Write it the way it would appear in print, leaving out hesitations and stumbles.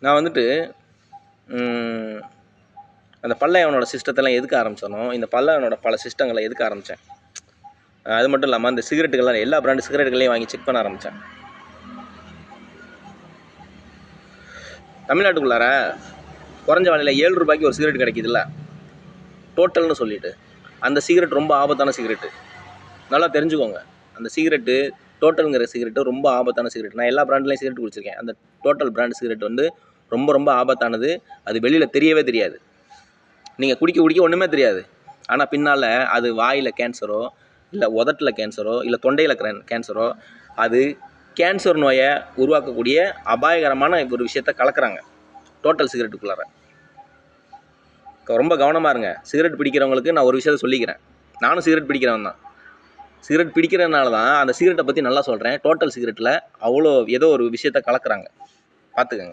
நான் வந்துட்டு அந்த பல்லவனோட சிஸ்டத்தெல்லாம் எதுக்கு ஆரம்பித்தனோ, இந்த பல்லவனோட பல சிஸ்டங்களை எதுக்கு ஆரம்பித்தேன். அது மட்டும் இல்லாமல் அந்த சிகரெட்டுகள்லாம் எல்லா பிராண்டு சிகரெட்டுகளையும் வாங்கி செக் பண்ண ஆரம்பித்தேன். தமிழ்நாட்டுக்குள்ளார குறைஞ்ச விலையில் 7 ரூபாய்க்கு ஒரு சிகரெட் கிடைக்கிதுல்ல, டோட்டல்னு சொல்லிட்டு. அந்த சிகரெட் ரொம்ப ஆபத்தான சிகரெட்டு, நல்லா தெரிஞ்சுக்கோங்க. அந்த சிகரெட்டு டோட்டலுங்கிற சிகரெட்டு ரொம்ப ஆபத்தான சிகரெட். நான் எல்லா பிராண்ட்லேயும் சிகரெட் குடிச்சிருக்கேன். அந்த டோட்டல் பிராண்ட் சிகரெட் வந்து ரொம்ப ரொம்ப ஆபத்தானது. அது வெளியில் தெரியவே தெரியாது. நீங்கள் குடிக்க ஒன்றுமே தெரியாது. ஆனால் பின்னால் அது வாயில் கேன்சரோ, இல்லை உதட்டில் கேன்சரோ, இல்லை தொண்டையில் கேன்சரோ, அது கேன்சர் நோயை உருவாக்கக்கூடிய அபாயகரமான ஒரு விஷயத்தை கலக்கிறாங்க டோட்டல் சிகரெட்டுக்குள்ளார. ரொம்ப கவனமாக இருங்க. சிகரெட் பிடிக்கிறவங்களுக்கு நான் ஒரு விஷயத்தை சொல்லிக்கிறேன். நானும் சிகரெட் பிடிக்கிறவன் தான். சிகரெட் பிடிக்கிறதுனால தான் அந்த சிகரெட்டை பற்றி நல்லா சொல்கிறேன். டோட்டல் சிகரெட்டில் அவ்வளோ ஏதோ ஒரு விஷயத்தை கலக்கிறாங்க, பார்த்துக்கங்க.